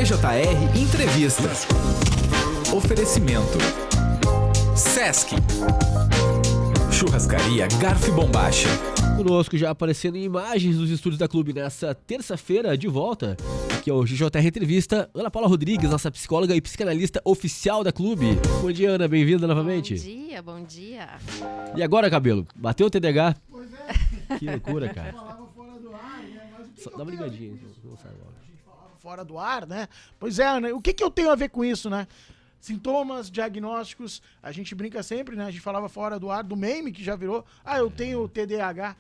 GJR Entrevista. Oferecimento Sesc, Churrascaria Garfo e Bombacha. Conosco já aparecendo em imagens dos estúdios da Clube nessa terça-feira, de volta, aqui é o GJR Entrevista, Ana Paula Rodrigues, nossa psicóloga e psicanalista oficial da Clube. Bom dia, Ana, bem-vinda novamente. Bom dia. E agora, cabelo, bateu o TDAH? Pois é. Que loucura, cara. Falava fora do ar, né? Mas o que Só que dá uma eu tenho a ver ligadinha, com isso? não sai logo. A gente falava fora do ar, né? Pois é, Ana, o que eu tenho a ver com isso, né? Sintomas, diagnósticos, a gente brinca sempre, né? A gente falava fora do ar, do meme que já virou, eu tenho TDAH.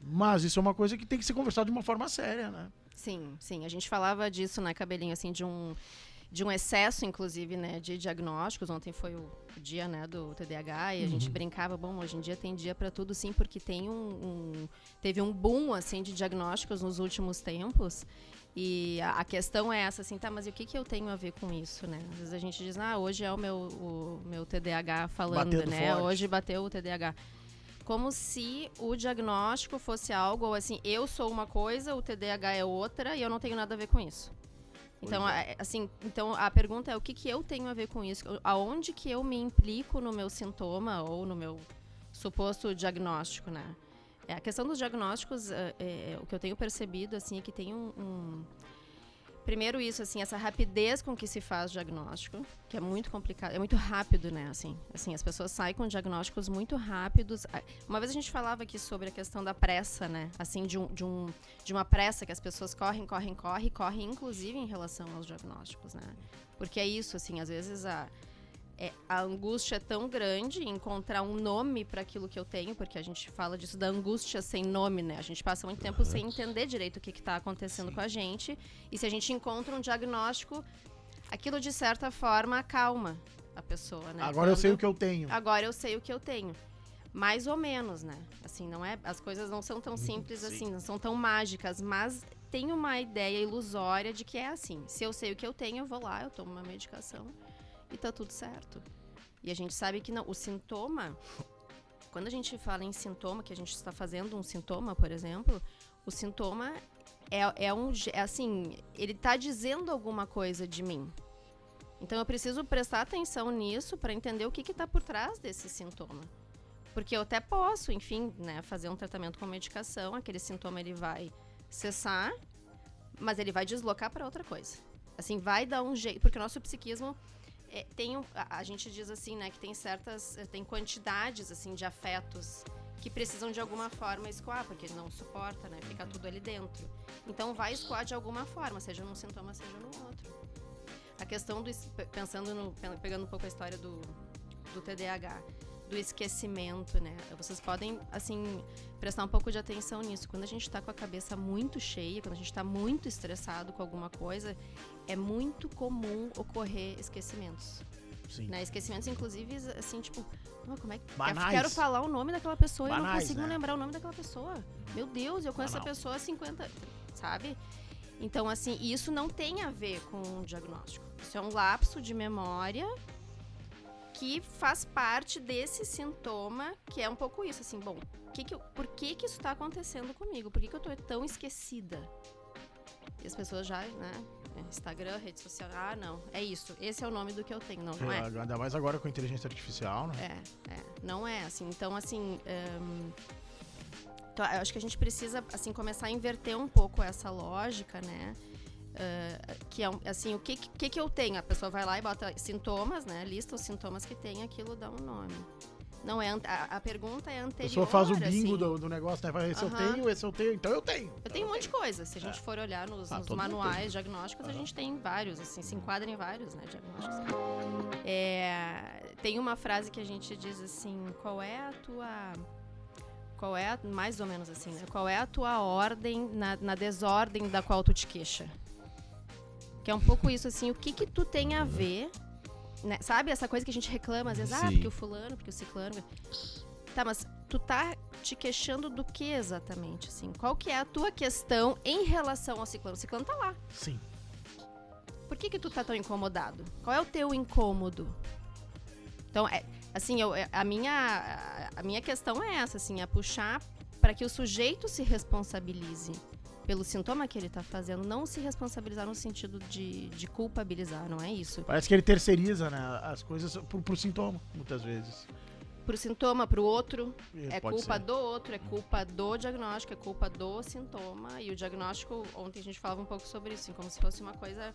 Mas isso é uma coisa que tem que ser conversado de uma forma séria, né? Sim. A gente falava disso, né, Cabelinho, assim, de um excesso, inclusive, né, de diagnósticos. Ontem foi o dia, né, do TDAH e a gente brincava, hoje em dia tem dia para tudo, sim, porque teve um boom, assim, de diagnósticos nos últimos tempos. E a questão é essa, assim, mas e o que eu tenho a ver com isso, né? Às vezes a gente diz, hoje é o meu TDAH falando, Batendo né? forte. Hoje bateu o TDAH. Como se o diagnóstico fosse algo, assim, eu sou uma coisa, o TDAH é outra e eu não tenho nada a ver com isso. Então, a pergunta é o que eu tenho a ver com isso? Aonde que eu me implico no meu sintoma ou no meu suposto diagnóstico, né? A questão dos diagnósticos, o que eu tenho percebido, assim, é que tem primeiro isso, assim, essa rapidez com que se faz diagnóstico, que é muito complicado, é muito rápido, né, assim, as pessoas saem com diagnósticos muito rápidos. Uma vez a gente falava aqui sobre a questão da pressa, né, assim, de uma pressa que as pessoas correm, inclusive em relação aos diagnósticos, né, porque é isso, assim, às vezes a angústia é tão grande em encontrar um nome para aquilo que eu tenho, porque a gente fala disso da angústia sem nome, né? A gente passa muito tempo sem entender direito o que está acontecendo com a gente. E se a gente encontra um diagnóstico, aquilo de certa forma acalma a pessoa, né? Agora eu sei o que eu tenho. Agora eu sei o que eu tenho. Mais ou menos, né? Assim, não é, as coisas não são tão simples assim, não são tão mágicas, mas tem uma ideia ilusória de que é assim. Se eu sei o que eu tenho, eu vou lá, eu tomo uma medicação e tá tudo certo. E a gente sabe que não, o sintoma, quando a gente fala em sintoma, que a gente está fazendo um sintoma, por exemplo, o sintoma é assim, ele tá dizendo alguma coisa de mim. Então eu preciso prestar atenção nisso para entender o que tá por trás desse sintoma. Porque eu até posso, enfim, né, fazer um tratamento com medicação, aquele sintoma ele vai cessar, mas ele vai deslocar para outra coisa. Assim, vai dar um jeito, porque o nosso psiquismo a gente diz assim, né, que tem quantidades, assim, de afetos que precisam de alguma forma escoar, porque ele não suporta, né, fica tudo ali dentro. Então vai escoar de alguma forma, seja num sintoma, seja no outro. A questão pegando um pouco a história do TDAH, do esquecimento, né, vocês podem, assim, prestar um pouco de atenção nisso. Quando a gente tá com a cabeça muito cheia, quando a gente tá muito estressado com alguma coisa, é muito comum ocorrer esquecimentos. Sim. Né? Esquecimentos, inclusive, assim, tipo, como é que... Banais. Quero falar o nome daquela pessoa e não Banais, consigo né? lembrar o nome daquela pessoa. Meu Deus, eu conheço essa pessoa há 50... Sabe? Então, assim, isso não tem a ver com um diagnóstico. Isso é um lapso de memória que faz parte desse sintoma, que é um pouco isso, assim, bom, por que isso tá acontecendo comigo? Por que eu tô tão esquecida? E as pessoas já, né, Instagram, rede social, não, é isso, esse é o nome do que eu tenho, não é. Ainda mais agora com a inteligência artificial, né? Não é, assim, então, assim, eu acho que a gente precisa, assim, começar a inverter um pouco essa lógica, né, que é, assim, o que eu tenho? A pessoa vai lá e bota sintomas, né? Lista os sintomas que tem, aquilo dá um nome. Não é, a pergunta é anterior. A pessoa faz o bingo assim. do negócio, né? Fala, esse eu tenho, então eu tenho. Eu tenho um monte de coisa. Se a gente for olhar nos manuais diagnósticos, a gente tem vários, assim, se enquadra em vários, né, diagnósticos. Tem uma frase que a gente diz assim, mais ou menos assim, né? Qual é a tua ordem na desordem da qual tu te queixa? Que é um pouco isso, assim, o que tu tem a ver, né? Sabe essa coisa que a gente reclama às vezes, porque o fulano, porque o ciclano. Tá, mas tu tá te queixando do que exatamente, assim? Qual que é a tua questão em relação ao ciclano? O ciclano tá lá. Sim. Por que tu tá tão incomodado? Qual é o teu incômodo? Então, assim, a minha questão é essa, assim, é puxar para que o sujeito se responsabilize. pelo sintoma que ele tá fazendo, não se responsabilizar no sentido de culpabilizar, não é isso. Parece que ele terceiriza, né, as coisas pro sintoma, muitas vezes. Pro sintoma, pro outro, é Pode culpa ser. do outro, é culpa do diagnóstico, é culpa do sintoma. E o diagnóstico, ontem a gente falava um pouco sobre isso, assim, como se fosse uma coisa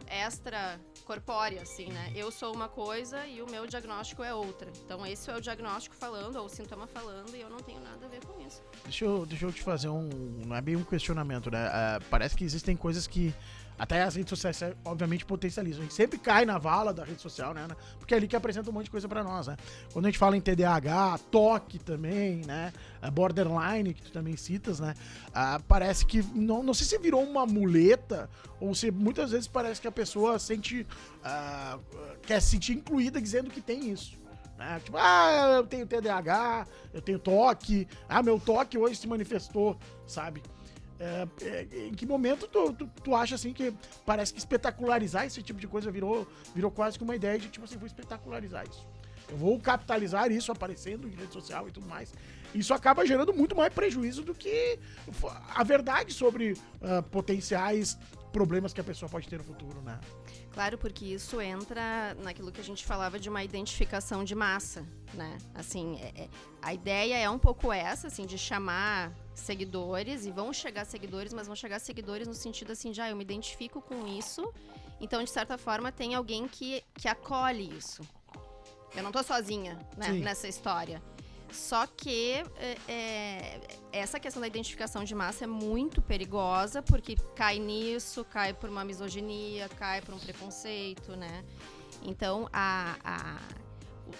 extra corpórea, assim, né? Eu sou uma coisa e o meu diagnóstico é outra. Então esse é o diagnóstico falando, ou o sintoma falando, e eu não tenho nada a ver com isso. Deixa eu te fazer não é bem um questionamento, né? Parece que existem coisas que até as redes sociais, obviamente, potencializam. A gente sempre cai na vala da rede social, né? Porque é ali que apresenta um monte de coisa pra nós, né? Quando a gente fala em TDAH, TOC também, né? Borderline, que tu também citas, né? Parece que, não sei se virou uma muleta, ou se muitas vezes parece que a pessoa quer se sentir incluída dizendo que tem isso. Né? Tipo, eu tenho TDAH, eu tenho TOC, meu TOC hoje se manifestou, sabe? Em que momento tu acha assim que parece que espetacularizar esse tipo de coisa virou quase que uma ideia de tipo assim, vou espetacularizar isso. Eu vou capitalizar isso aparecendo em rede social e tudo mais. Isso acaba gerando muito mais prejuízo do que a verdade sobre potenciais problemas que a pessoa pode ter no futuro, né? Claro, porque isso entra naquilo que a gente falava de uma identificação de massa, né? Assim, a ideia é um pouco essa, assim, de chamar seguidores, e vão chegar seguidores, mas vão chegar seguidores no sentido, assim, de, eu me identifico com isso, então, de certa forma, tem alguém que acolhe isso. Eu não tô sozinha, né, nessa história. Só que essa questão da identificação de massa é muito perigosa, porque cai nisso, cai por uma misoginia, cai por um preconceito, né? Então,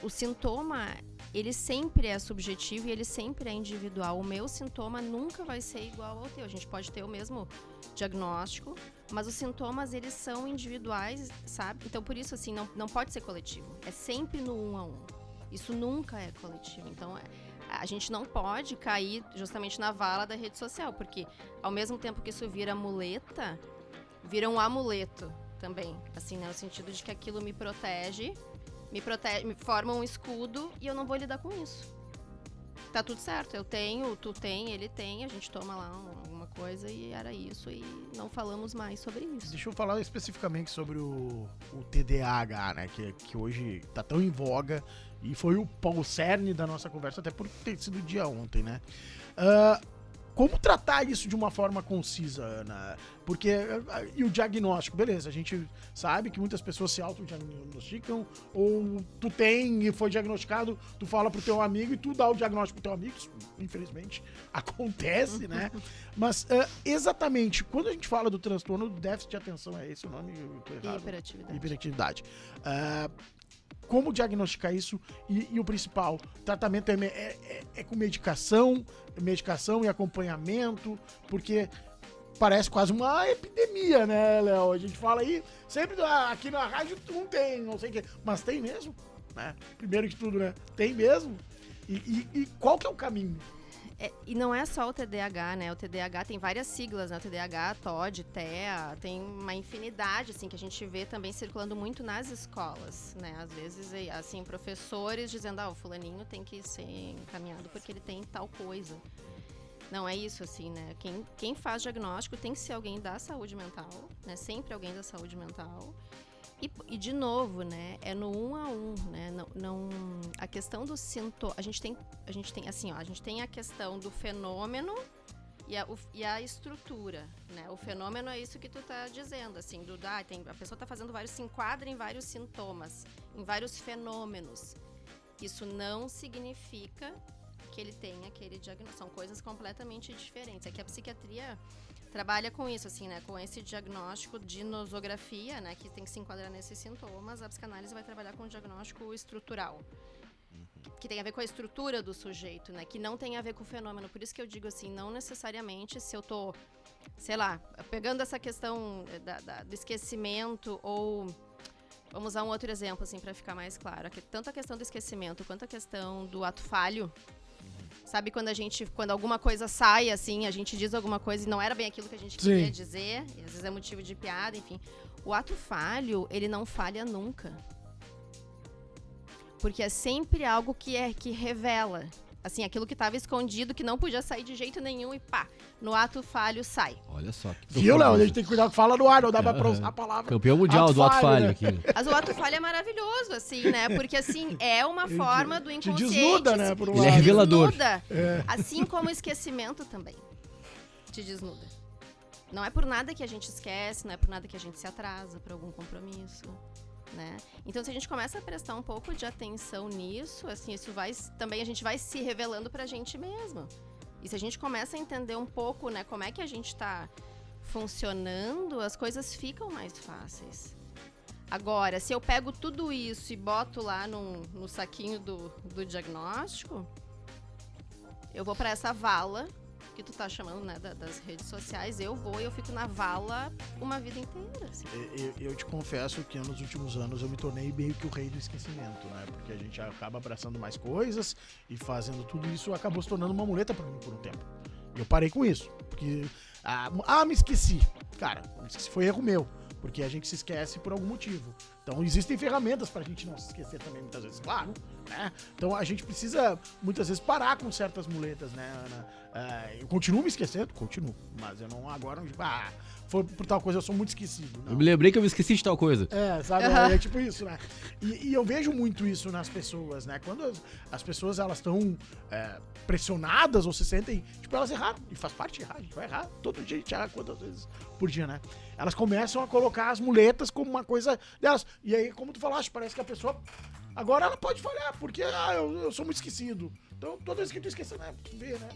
o sintoma, ele sempre é subjetivo e ele sempre é individual. O meu sintoma nunca vai ser igual ao teu. A gente pode ter o mesmo diagnóstico, mas os sintomas, eles são individuais, sabe? Então, por isso, assim, não pode ser coletivo. É sempre no 1 a 1. Isso nunca é coletivo. Então, a gente não pode cair justamente na vala da rede social, porque ao mesmo tempo que isso vira muleta, vira um amuleto também. Assim, né? No sentido de que aquilo me protege, me forma um escudo e eu não vou lidar com isso. Tá tudo certo, eu tenho, tu tem, ele tem, a gente toma lá alguma coisa e era isso, e não falamos mais sobre isso. Deixa eu falar especificamente sobre o TDAH, né, que hoje tá tão em voga e foi o cerne da nossa conversa, até por ter sido dia ontem, né? Como tratar isso de uma forma concisa, Ana? Porque, e o diagnóstico, beleza, a gente sabe que muitas pessoas se autodiagnosticam, ou tu tem e foi diagnosticado, tu fala pro teu amigo e tu dá o diagnóstico pro teu amigo, isso, infelizmente, acontece, né? Mas, exatamente, quando a gente fala do transtorno do déficit de atenção, é esse o nome? Eu tô errado. Hiperatividade. Como diagnosticar isso e o principal, tratamento é com medicação e acompanhamento, porque parece quase uma epidemia, né, Léo? A gente fala aí, sempre aqui na rádio não tem, não sei o quê, mas tem mesmo, né? Primeiro de tudo, né? Tem mesmo. E qual que é o caminho? E não é só o TDAH, né? O TDAH tem várias siglas, né? O TDAH, TOD, TEA, tem uma infinidade, assim, que a gente vê também circulando muito nas escolas, né? Às vezes, assim, professores dizendo, o fulaninho tem que ser encaminhado porque ele tem tal coisa. Não é isso, assim, né? Quem faz diagnóstico tem que ser alguém da saúde mental, né? Sempre alguém da saúde mental. E de novo, né, é no 1 a 1, né, não a questão do sintoma, a gente tem assim, a gente tem a questão do fenômeno e a estrutura, né, o fenômeno é isso que tu tá dizendo, assim, a pessoa tá fazendo se enquadra em vários sintomas, em vários fenômenos, isso não significa que ele tenha aquele diagnóstico, são coisas completamente diferentes, é que a psiquiatria trabalha com isso, assim, né? Com esse diagnóstico de nosografia, né? Que tem que se enquadrar nesses sintomas. A psicanálise vai trabalhar com o diagnóstico estrutural, que tem a ver com a estrutura do sujeito, né? Que não tem a ver com o fenômeno. Por isso que eu digo assim, não necessariamente se eu tô, sei lá, pegando essa questão do esquecimento ou... Vamos usar um outro exemplo, assim, para ficar mais claro. Tanto a questão do esquecimento quanto a questão do ato falho. Sabe quando alguma coisa sai, assim, a gente diz alguma coisa e não era bem aquilo que a gente queria dizer, e às vezes é motivo de piada, enfim. O ato falho, ele não falha nunca. Porque é sempre algo que revela. Assim, aquilo que estava escondido, que não podia sair de jeito nenhum e pá, no ato falho sai. Olha só. Que Viu, Léo? A profundo. gente tem que cuidar com fala no ar, não dá pra usar a palavra. Campeão mundial do ato falho aqui. Mas o ato falho é maravilhoso, assim, né? Porque, assim, é uma forma do te inconsciente. desnuda, né, por um Ele é lado. revelador. Desnuda, assim como o esquecimento também te desnuda. Não é por nada que a gente esquece, não é por nada que a gente se atrasa por algum compromisso, né? Então, se a gente começa a prestar um pouco de atenção nisso, assim, isso vai também, a gente vai se revelando pra gente mesmo. E se a gente começa a entender um pouco, né, como é que a gente tá funcionando, as coisas ficam mais fáceis. Agora, se eu pego tudo isso e boto lá no saquinho do diagnóstico, eu vou pra essa vala que tu tá chamando, né, das redes sociais, eu fico na vala uma vida inteira, assim. Eu te confesso que nos últimos anos eu me tornei meio que o rei do esquecimento, né? Porque a gente acaba abraçando mais coisas e fazendo tudo isso acabou se tornando uma muleta pra mim por um tempo. E eu parei com isso, porque... me esqueci. Cara, me esqueci, foi erro meu, porque a gente se esquece por algum motivo. Então existem ferramentas pra gente não se esquecer também, muitas vezes, claro, né? Então a gente precisa, muitas vezes, parar com certas muletas, né, Ana? Eu continuo me esquecendo? Continuo. Mas eu não, agora, foi por tal coisa, eu sou muito esquecido. Não. Eu me lembrei que eu me esqueci de tal coisa. Sabe? É tipo isso, né? E eu vejo muito isso nas pessoas, né? Quando as pessoas, elas estão pressionadas ou se sentem, tipo, elas erraram. E faz parte de errar, a gente vai errar. Todo dia a gente erra quantas vezes por dia, né? Elas começam a colocar as muletas como uma coisa delas. E aí, como tu falaste, parece que a pessoa... Agora ela pode falhar, porque eu sou muito esquecido. Então, toda vez que tu esquece, né? Tu vê, né?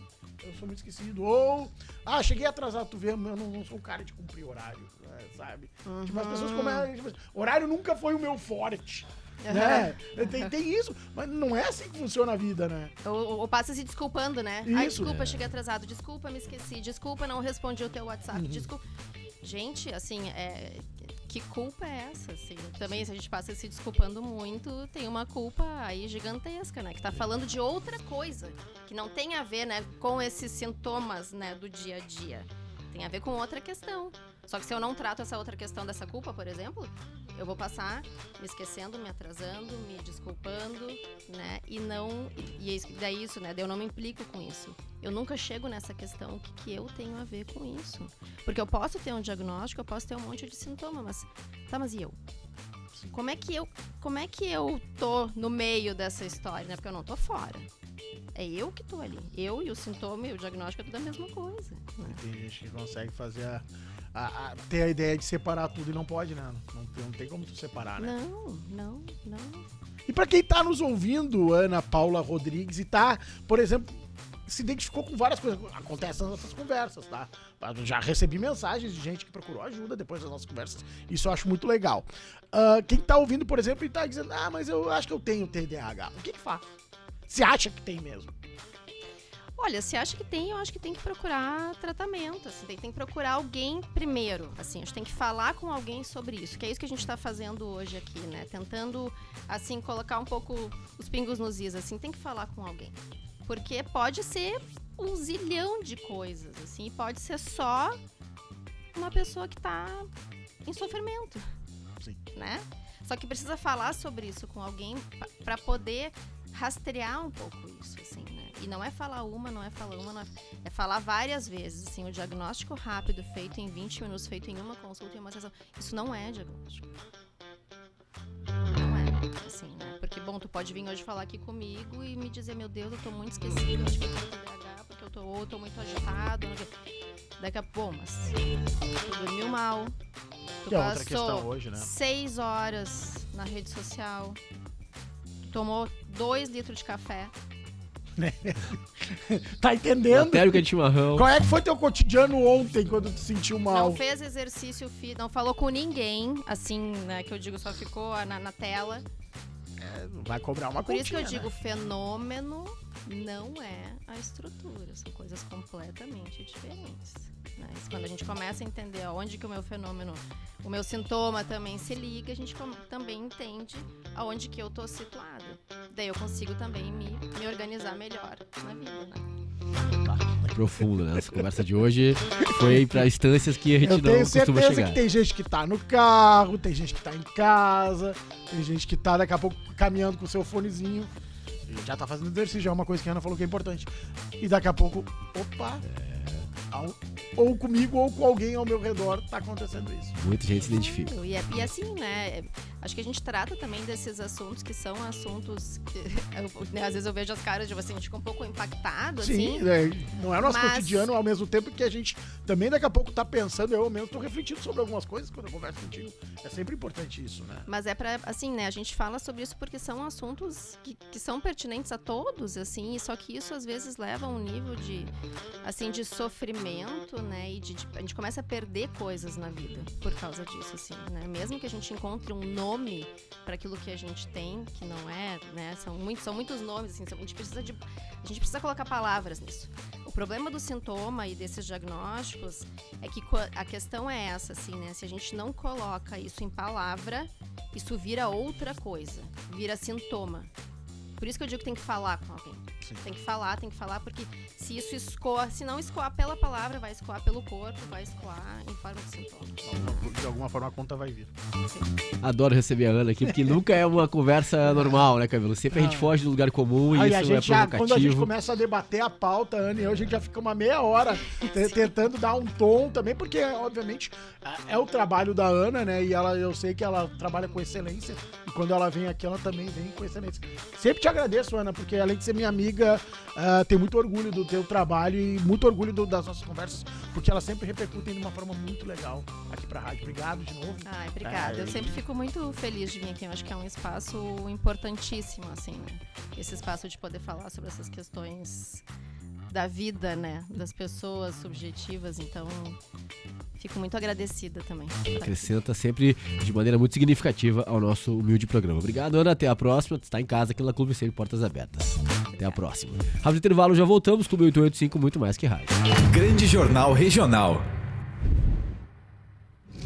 Eu sou muito esquecido. Ou, cheguei atrasado, tu vê, eu não sou um cara de cumprir horário, né, sabe? Uhum. Tipo, as pessoas começam... Tipo, horário nunca foi o meu forte, né? Tem isso, mas não é assim que funciona a vida, né? Ou passa se desculpando, né? Isso, Desculpa, cheguei atrasado. Desculpa, me esqueci. Desculpa, não respondi o teu WhatsApp. Desculpa. Gente, assim, que culpa é essa, assim? Também, se a gente passa se desculpando muito, tem uma culpa aí gigantesca, né? Que tá falando de outra coisa, que não tem a ver, né, com esses sintomas, né, do dia a dia. Tem a ver com outra questão. Só que se eu não trato essa outra questão dessa culpa, por exemplo, eu vou passar me esquecendo, me atrasando, me desculpando, né? E daí isso, né? Daí eu não me implico com isso. Eu nunca chego nessa questão, o que eu tenho a ver com isso? Porque eu posso ter um diagnóstico, eu posso ter um monte de sintoma, mas e eu? Como é que eu tô no meio dessa história, né? Porque eu não tô fora. É eu que tô ali. Eu e o sintoma e o diagnóstico é tudo a mesma coisa. Né? Tem gente que consegue fazer ter a ideia de separar tudo e não pode, né? Não tem como tu separar, né? Não. E pra quem tá nos ouvindo, Ana Paula Rodrigues, e tá, por exemplo, se identificou com várias coisas. Acontecem nas nossas conversas, tá? Eu já recebi mensagens de gente que procurou ajuda depois das nossas conversas. Isso eu acho muito legal. Quem tá ouvindo, por exemplo, e tá dizendo, mas eu acho que eu tenho TDAH. O que faz? Você acha que tem mesmo? Olha, se acha que tem, eu acho que tem que procurar tratamento, assim, tem que procurar alguém primeiro, assim, a gente tem que falar com alguém sobre isso, que é isso que a gente tá fazendo hoje aqui, né, tentando, assim, colocar um pouco os pingos nos is, assim, tem que falar com alguém, porque pode ser um zilhão de coisas, assim, e pode ser só uma pessoa que tá em sofrimento, Sim. né, só que precisa falar sobre isso com alguém para poder rastrear um pouco isso, assim, né? E não é falar uma, é falar várias vezes, assim, o diagnóstico rápido feito em 20 minutos, feito em uma consulta e uma sessão, isso não é diagnóstico. Não é, assim, né? Porque, bom, tu pode vir hoje falar aqui comigo e me dizer, meu Deus, eu tô muito esquecido, acho que eu tenho TDAH, porque eu tô muito agitado, daqui a pouco, mas tu dormiu mal, tu Que é outra passou questão hoje, né? 6 horas na rede social, tomou 2 litros de café. Tá entendendo? Térmica de chimarrão. Qual é que foi teu cotidiano ontem, quando tu sentiu mal? Não fez exercício, não falou com ninguém, assim, né, que eu digo, só ficou na tela. Vai cobrar uma Por isso que eu continha, digo, né? fenômeno não é a estrutura, são coisas completamente diferentes. Né? Quando a gente começa a entender aonde que o meu fenômeno, o meu sintoma também se liga, a gente também entende aonde que eu tô situada. Daí eu consigo também me organizar melhor na vida, né? Profundo, né? Essa conversa de hoje foi pra instâncias que a gente Eu não tenho costuma certeza chegar. que tem gente que tá no carro, tem gente que tá em casa, tem gente que tá daqui a pouco caminhando com o seu fonezinho. Já tá fazendo exercício, já é uma coisa que a Ana falou que é importante. E daqui a pouco, opa, ou comigo ou com alguém ao meu redor tá acontecendo isso. Muita gente se identifica. E assim, né? Acho que a gente trata também desses assuntos que são assuntos que né, às vezes eu vejo as caras de você, a gente fica um pouco impactado, Sim, assim. não é nosso mas- cotidiano, ao mesmo tempo que a gente também daqui a pouco tá pensando, eu mesmo tô refletindo sobre algumas coisas quando eu converso contigo. É sempre importante isso, né? Mas é pra, assim, né, a gente fala sobre isso porque são assuntos que são pertinentes a todos, assim, só que isso às vezes leva a um nível de, assim, de sofrimento, né, e a gente começa a perder coisas na vida por causa disso, assim, né, mesmo que a gente encontre um nome para aquilo que a gente tem, que não é, né, são muitos nomes, assim, a gente precisa colocar palavras nisso. O problema do sintoma e desses diagnósticos é que a questão é essa, assim, né, se a gente não coloca isso em palavra, isso vira outra coisa, vira sintoma. Por isso que eu digo que tem que falar com alguém. Sim. Tem que falar, porque se isso escoa, se não escoar pela palavra, vai escoar pelo corpo, vai escoar em forma de sintoma. De alguma forma a conta vai vir. Adoro receber a Ana aqui, porque nunca é uma conversa normal, né, Camilo? Sempre a gente foge do lugar comum e Aí isso a é gente já, quando a gente provocativo. começa a debater a pauta, Ana e eu, a gente já fica uma meia hora tentando dar um tom também, porque, obviamente, é o trabalho da Ana, né? E eu sei que ela trabalha com excelência. E quando ela vem aqui, ela também vem com excelência. Sempre te agradeço, Ana, porque além de ser minha amiga, tenho muito orgulho do teu trabalho e muito orgulho das nossas conversas, porque elas sempre repercutem de uma forma muito legal aqui pra rádio. Obrigado de novo. Ai, obrigada. Eu sempre fico muito feliz de vir aqui. Eu acho que é um espaço importantíssimo, assim, né? Esse espaço de poder falar sobre essas questões da vida, né? Das pessoas subjetivas. Então, fico muito agradecida também. Acrescenta sempre de maneira muito significativa ao nosso humilde programa. Obrigado, Ana. Até a próxima. Tu está em casa aqui na Clube sempre portas abertas. Até a próxima. Rápido intervalo, já voltamos. Clube 885, muito mais que rádio. Grande Jornal Regional.